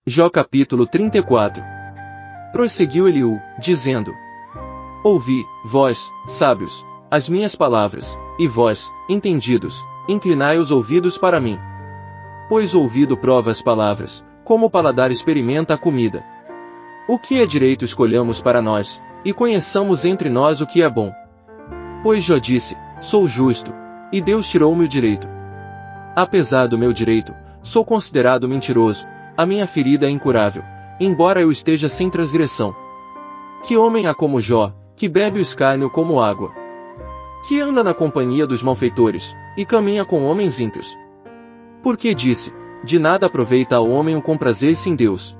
Jó capítulo 34. Prosseguiu Eliú, dizendo: Ouvi, vós, sábios, as minhas palavras, e vós, entendidos, inclinai os ouvidos para mim. Pois o ouvido prova as palavras, como o paladar experimenta a comida. O que é direito escolhamos para nós, e conheçamos entre nós o que é bom. Pois Jó disse: Sou justo, e Deus tirou-me o direito. Apesar do meu direito, sou considerado mentiroso, a minha ferida é incurável, embora eu esteja sem transgressão. Que homem há como Jó, que bebe o escárnio como água? Que anda na companhia dos malfeitores, e caminha com homens ímpios. Porque disse: De nada aproveita ao homem o comprazer-se em Deus.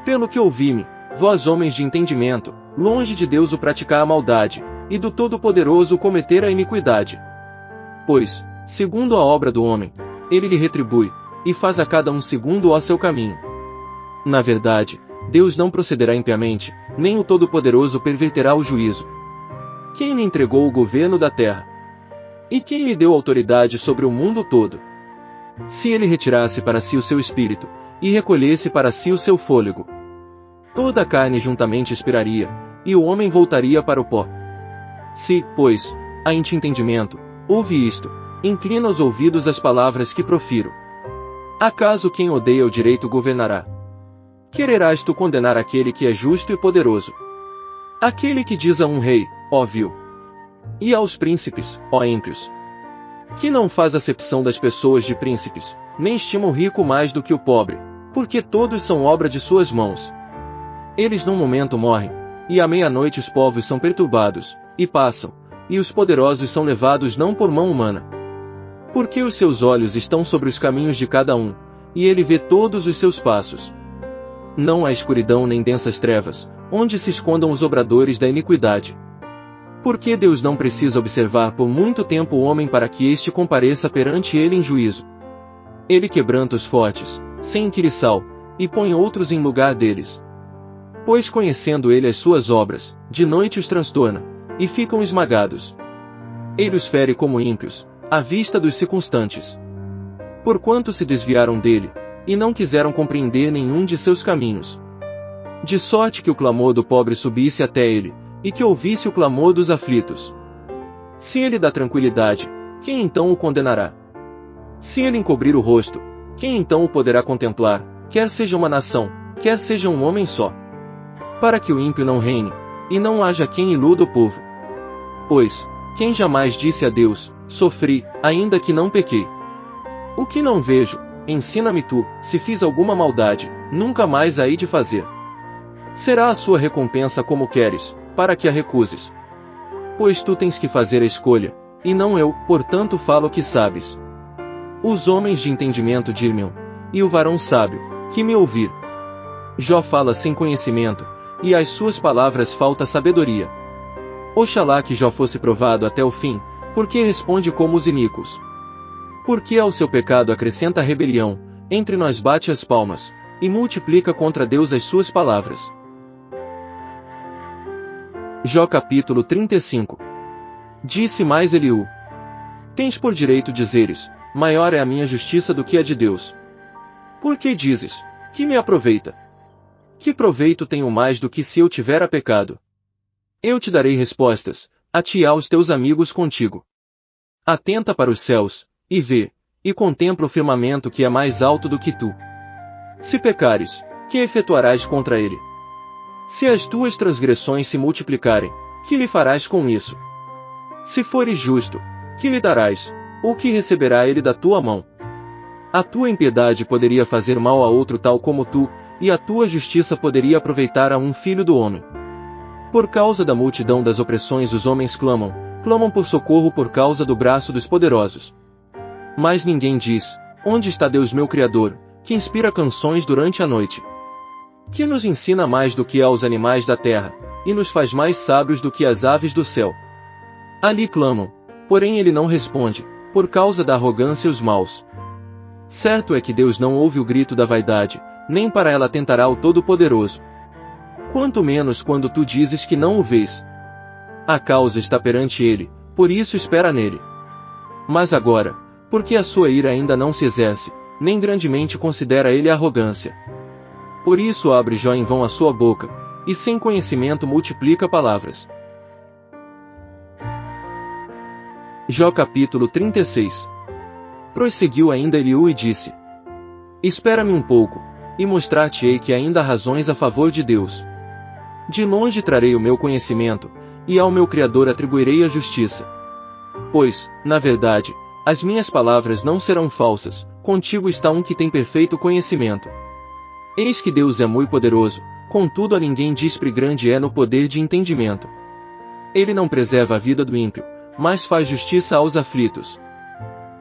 Pelo que ouvi-me, vós homens de entendimento, longe de Deus o praticar a maldade, e do Todo-Poderoso o cometer a iniquidade. Pois, segundo a obra do homem, ele lhe retribui, e faz a cada um segundo o seu caminho. Na verdade, Deus não procederá impiamente, nem o Todo-Poderoso perverterá o juízo. Quem lhe entregou o governo da terra? E quem lhe deu autoridade sobre o mundo todo? Se ele retirasse para si o seu espírito, e recolhesse para si o seu fôlego, toda a carne juntamente expiraria, e o homem voltaria para o pó. Se, pois, há em ti entendimento, ouve isto, inclina os ouvidos às palavras que profiro. Acaso quem odeia o direito governará? Quererás tu condenar aquele que é justo e poderoso? Aquele que diz a um rei, ó vil, e aos príncipes, ó ímpios, que não faz acepção das pessoas de príncipes, nem estima o rico mais do que o pobre, porque todos são obra de suas mãos. Eles num momento morrem, e à meia-noite os povos são perturbados, e passam, e os poderosos são levados não por mão humana. Porque os seus olhos estão sobre os caminhos de cada um, e ele vê todos os seus passos. Não há escuridão nem densas trevas, onde se escondam os obradores da iniquidade. Porque Deus não precisa observar por muito tempo o homem para que este compareça perante ele em juízo. Ele quebranta os fortes, sem inquiriçal, e põe outros em lugar deles. Pois conhecendo ele as suas obras, de noite os transtorna, e ficam esmagados. Ele os fere como ímpios, à vista dos circunstantes. Porquanto se desviaram dele, e não quiseram compreender nenhum de seus caminhos. De sorte que o clamor do pobre subisse até ele, e que ouvisse o clamor dos aflitos. Se ele dá tranquilidade, quem então o condenará? Se ele encobrir o rosto, quem então o poderá contemplar, quer seja uma nação, quer seja um homem só? Para que o ímpio não reine, e não haja quem iluda o povo. Pois, quem jamais disse a Deus: Sofri, ainda que não pequei. O que não vejo, ensina-me tu, se fiz alguma maldade, nunca mais hei de fazer. Será a sua recompensa como queres, para que a recuses. Pois tu tens que fazer a escolha, e não eu, portanto falo o que sabes. Os homens de entendimento dir-me-ão, e o varão sábio, que me ouvir. Jó fala sem conhecimento, e às suas palavras falta sabedoria. Oxalá que Jó fosse provado até o fim, porque responde como os iníquos. Porque ao seu pecado acrescenta a rebelião, entre nós bate as palmas, e multiplica contra Deus as suas palavras. Jó capítulo 35. Disse mais Eliú: Tens por direito dizeres: Maior é a minha justiça do que a de Deus. Por que dizes: Que me aproveita? Que proveito tenho mais do que se eu tivera pecado? Eu te darei respostas, a ti e aos teus amigos contigo. Atenta para os céus, e vê, e contempla o firmamento que é mais alto do que tu. Se pecares, que efetuarás contra ele? Se as tuas transgressões se multiplicarem, que lhe farás com isso? Se fores justo, que lhe darás, ou que receberá ele da tua mão? A tua impiedade poderia fazer mal a outro tal como tu, e a tua justiça poderia aproveitar a um filho do homem. Por causa da multidão das opressões os homens clamam por socorro por causa do braço dos poderosos. Mas ninguém diz: Onde está Deus meu Criador, que inspira canções durante a noite? Que nos ensina mais do que aos animais da terra, e nos faz mais sábios do que as aves do céu. Ali clamam, porém ele não responde, por causa da arrogância os maus. Certo é que Deus não ouve o grito da vaidade, nem para ela atentará o Todo-Poderoso. Quanto menos quando tu dizes que não o vês. A causa está perante ele, por isso espera nele. Mas agora, porque a sua ira ainda não se exerce, nem grandemente considera ele a arrogância. Por isso abre Jó em vão a sua boca, e sem conhecimento multiplica palavras. Jó capítulo 36. Prosseguiu ainda Eliú e disse: Espera-me um pouco, e mostrar-te-ei que ainda há razões a favor de Deus. De longe trarei o meu conhecimento, e ao meu Criador atribuirei a justiça. Pois, na verdade, as minhas palavras não serão falsas, contigo está um que tem perfeito conhecimento. Eis que Deus é muito poderoso, contudo a ninguém dispre grande é no poder de entendimento. Ele não preserva a vida do ímpio, mas faz justiça aos aflitos.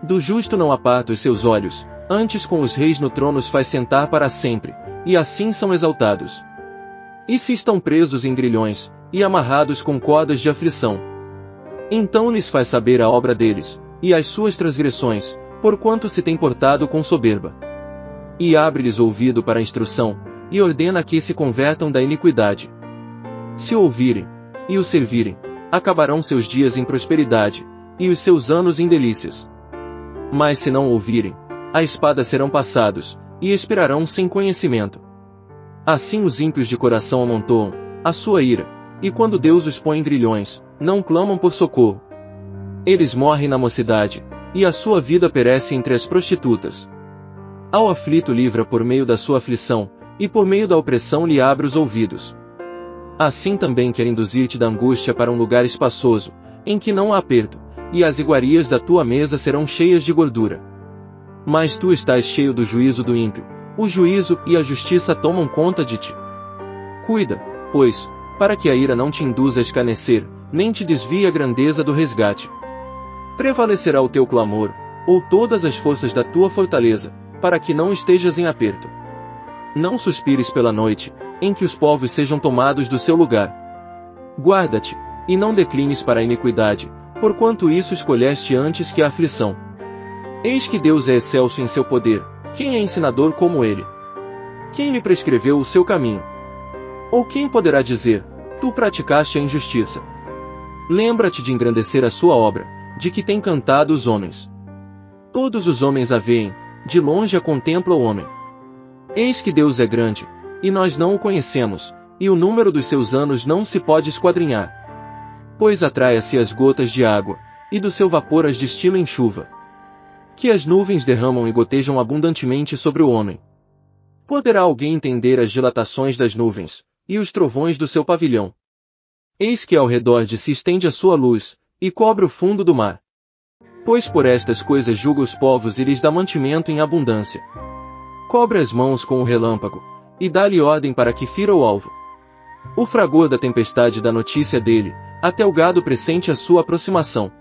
Do justo não aparta os seus olhos, antes com os reis no trono os faz sentar para sempre, e assim são exaltados. E se estão presos em grilhões, e amarrados com cordas de aflição, então lhes faz saber a obra deles, e as suas transgressões, porquanto se tem portado com soberba. E abre-lhes ouvido para a instrução, e ordena que se convertam da iniquidade. Se o ouvirem, e o servirem, acabarão seus dias em prosperidade, e os seus anos em delícias. Mas se não ouvirem, a espada serão passados, e expirarão sem conhecimento. Assim os ímpios de coração amontoam a sua ira, e quando Deus os põe em grilhões, não clamam por socorro. Eles morrem na mocidade, e a sua vida perece entre as prostitutas. Ao aflito livra por meio da sua aflição, e por meio da opressão lhe abre os ouvidos. Assim também quer induzir-te da angústia para um lugar espaçoso, em que não há aperto, e as iguarias da tua mesa serão cheias de gordura. Mas tu estás cheio do juízo do ímpio, o juízo e a justiça tomam conta de ti. Cuida, pois, para que a ira não te induza a escarnecer, nem te desvie a grandeza do resgate. Prevalecerá o teu clamor, ou todas as forças da tua fortaleza, para que não estejas em aperto. Não suspires pela noite, em que os povos sejam tomados do seu lugar. Guarda-te, e não declines para a iniquidade, porquanto isso escolheste antes que a aflição. Eis que Deus é excelso em seu poder, quem é ensinador como ele? Quem lhe prescreveu o seu caminho? Ou quem poderá dizer, tu praticaste a injustiça? Lembra-te de engrandecer a sua obra, de que tem cantado os homens. Todos os homens a veem, de longe a contempla o homem. Eis que Deus é grande, e nós não o conhecemos, e o número dos seus anos não se pode esquadrinhar. Pois atrai-se as gotas de água, e do seu vapor as destila em chuva. Que as nuvens derramam e gotejam abundantemente sobre o homem. Poderá alguém entender as dilatações das nuvens, e os trovões do seu pavilhão? Eis que ao redor de si estende a sua luz, e cobre o fundo do mar. Pois por estas coisas julga os povos e lhes dá mantimento em abundância. Cobre as mãos com o relâmpago, e dá-lhe ordem para que fira o alvo. O fragor da tempestade dá notícia dele, até o gado pressente a sua aproximação.